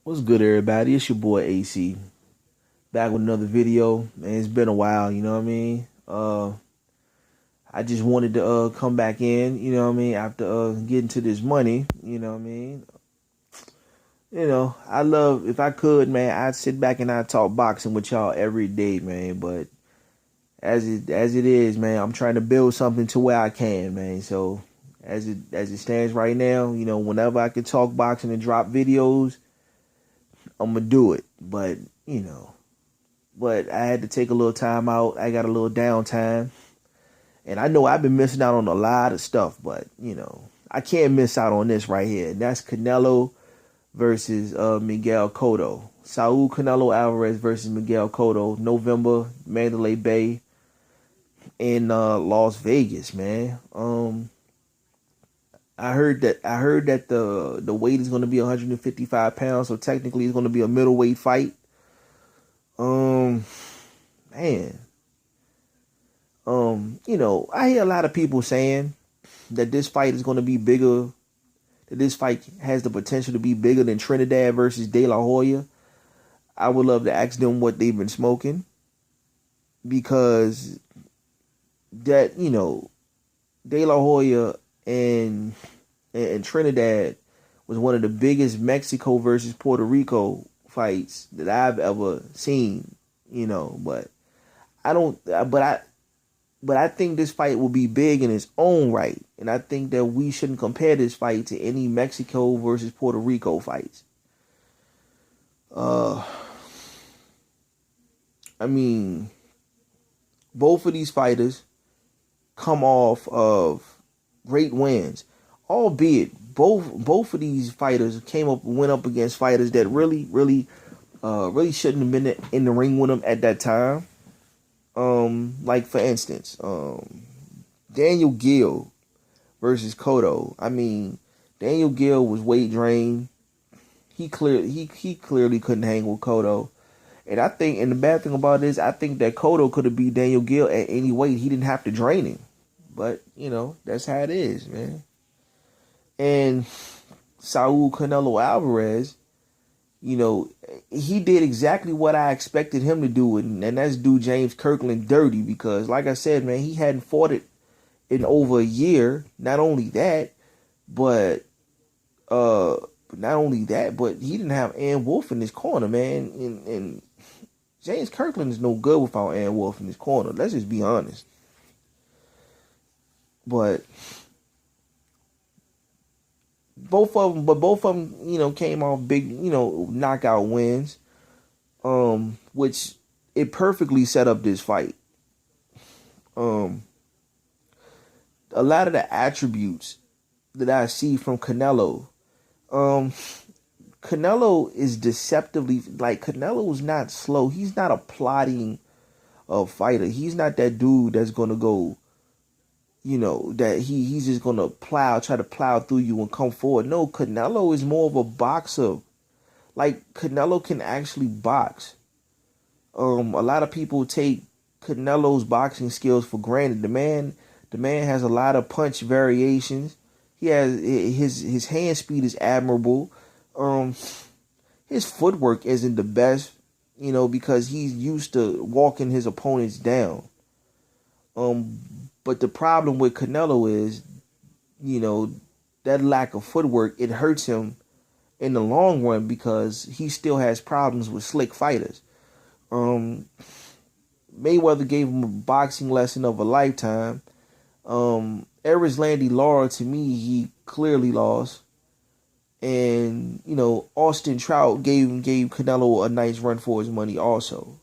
What's good, everybody? It's your boy AC back with another video. Man, it's been a while, you know what I mean? I just wanted to come back in, you know what I mean, after getting to this money, you know what I mean? I love if I could, man, I'd sit back and I'd talk boxing with y'all every day, man. But as it is, man, I'm trying to build something to where I can, man. So as it stands right now, whenever I can talk boxing and drop videos, I'm gonna do it. But I had to take a little time out. I got a little downtime. And I know I've been missing out on a lot of stuff, but I can't miss out on this right here. And that's Canelo versus Miguel Cotto. Saul Canelo Alvarez versus Miguel Cotto, November, Mandalay Bay in Las Vegas, man. I heard that the weight is going to be 155 pounds, so technically it's going to be a middleweight fight. Um, Man, I hear a lot of people saying that this fight is going to be bigger, that this fight has the potential to be bigger than Trinidad versus De La Hoya. I would love to ask them what they've been smoking because De La Hoya and and Trinidad was one of the biggest Mexico versus Puerto Rico fights that I've ever seen. But I don't. But I think this fight will be big in its own right, and I think that we shouldn't compare this fight to any Mexico versus Puerto Rico fights. Uh, I mean, both of these fighters come off of great wins, albeit both of these fighters went up against fighters that really shouldn't have been in the ring with them at that time. Like for instance, Daniel Gill versus Cotto. I mean, Daniel Gill was weight drained. He clearly couldn't hang with Cotto. And the bad thing about this, I think that Cotto could have beat Daniel Gill at any weight. He didn't have to drain him. But, that's how it is, man. And Saul Canelo Alvarez, he did exactly what I expected him to do, and that's do James Kirkland dirty because, like I said, man, he hadn't fought it in over a year. But he didn't have Ann Wolfe in his corner, man. And James Kirkland is no good without Ann Wolfe in his corner. Let's just be honest. But both of them, came off big, knockout wins, which it perfectly set up this fight. Um, a lot of the attributes that I see from Canelo, um, Canelo is deceptively like Canelo is not slow. He's not a plotting fighter. He's not that dude that's gonna go that he's just gonna try to plow through you and come forward. No, Canelo is more of a boxer. Like Canelo can actually box. A lot of people take Canelo's boxing skills for granted. The man has a lot of punch variations. He has his hand speed is admirable. Um, his footwork isn't the best, because he's used to walking his opponents down. Um, but the problem with Canelo is, you know, that lack of footwork, it hurts him in the long run because he still has problems with slick fighters. Um, Mayweather gave him a boxing lesson of a lifetime. Eris Landy Lara, to me, he clearly lost. And, Austin Trout gave Canelo a nice run for his money also.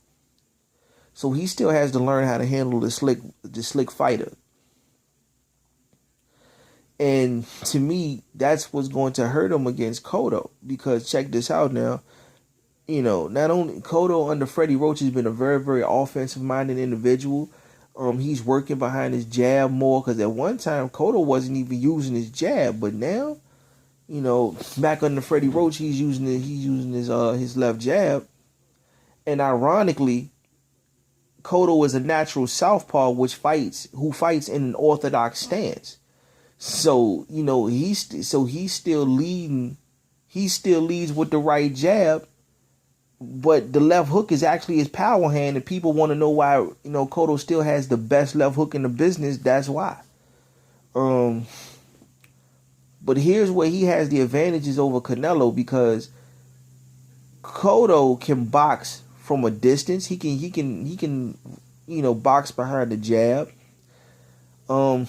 So he still has to learn how to handle the slick fighter. And to me, that's what's going to hurt him against Cotto. Because check this out now. Not only Cotto under Freddie Roach has been a very, very offensive-minded individual. He's working behind his jab more because at one time Cotto wasn't even using his jab, but now, back under Freddie Roach, he's using his left jab. And ironically, Cotto is a natural southpaw who fights in an orthodox stance. So he's still leading. he still leads with the right jab, but the left hook is actually his power hand, and people want to know why, Cotto still has the best left hook in the business. That's why. Um, but here's where he has the advantages over Canelo, because Cotto can box from a distance. He can box behind the jab. Um,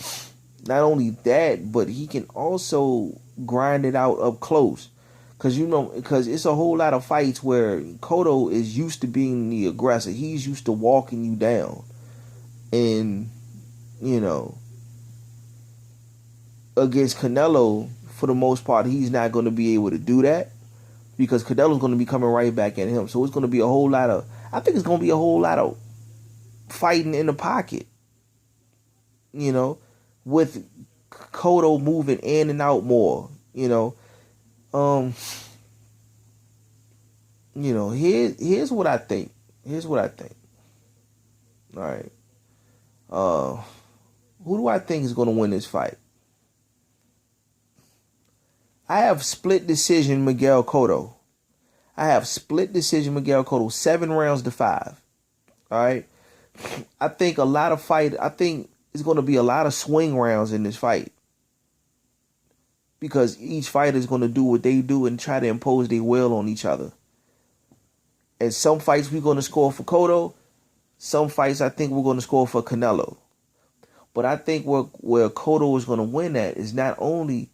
Not only that, but he can also grind it out up close. Because it's a whole lot of fights where Cotto is used to being the aggressor. He's used to walking you down. And, you know, against Canelo, for the most part, he's not going to be able to do that, because Canelo's going to be coming right back at him. So it's going to be a whole lot of, I think it's going to be a whole lot of fighting in the pocket, with Cotto moving in and out more, here's what I think. All right. Who do I think is going to win this fight? I have split decision Miguel Cotto. 7-5. All right. I think it's going to be a lot of swing rounds in this fight, because each fighter is going to do what they do and try to impose their will on each other. And some fights we're going to score for Cotto. Some fights I think we're going to score for Canelo. But I think where Cotto is going to win at is not only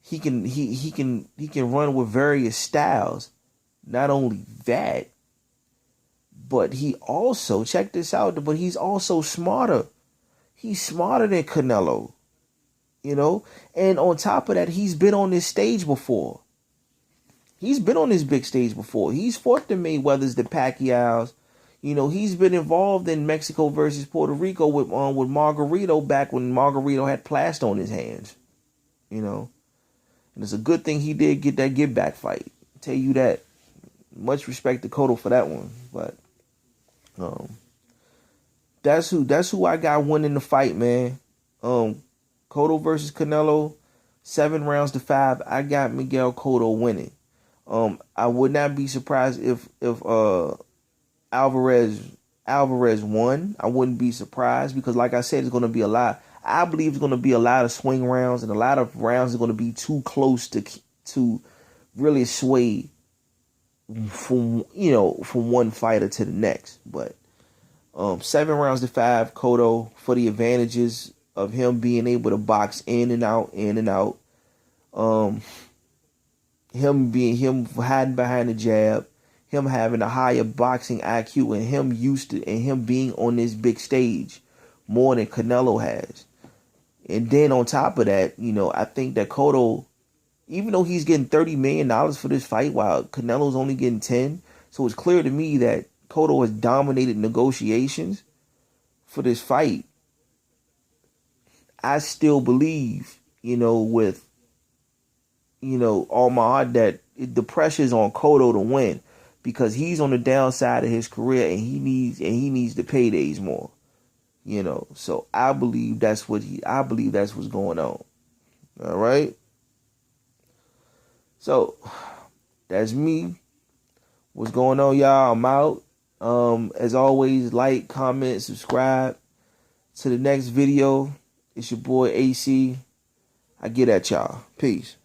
he can run with various styles. Not only that, but he also, check this out, but he's also smarter. He's smarter than Canelo, And on top of that, he's been on this stage before. He's been on this big stage before. He's fought the Mayweathers, the Pacquiaos. He's been involved in Mexico versus Puerto Rico with Margarito, back when Margarito had plaster on his hands. And it's a good thing he did get that get back fight. I'll tell you that. Much respect to Cotto for that one. But that's who I got winning the fight, man. Cotto versus Canelo, 7-5. I got Miguel Cotto winning. I would not be surprised if Alvarez won. I wouldn't be surprised, because like I said, it's going to be a lot. I believe it's going to be a lot of swing rounds, and a lot of rounds are going to be too close to really sway from one fighter to the next. But 7-5, Cotto, for the advantages of him being able to box in and out. Him hiding behind the jab, him having a higher boxing IQ, and him being on this big stage more than Canelo has. And then on top of that, I think that Cotto, even though he's getting $30 million for this fight, while Canelo's only getting 10, so it's clear to me that Cotto has dominated negotiations for this fight. I still believe, with all my heart, that the pressure's on Cotto to win, because he's on the downside of his career, and he needs the paydays more. So I believe that's what's going on. All right. So that's me. What's going on, y'all? I'm out. As always, like, comment, subscribe to the next video. It's your boy AC. I get at y'all. Peace.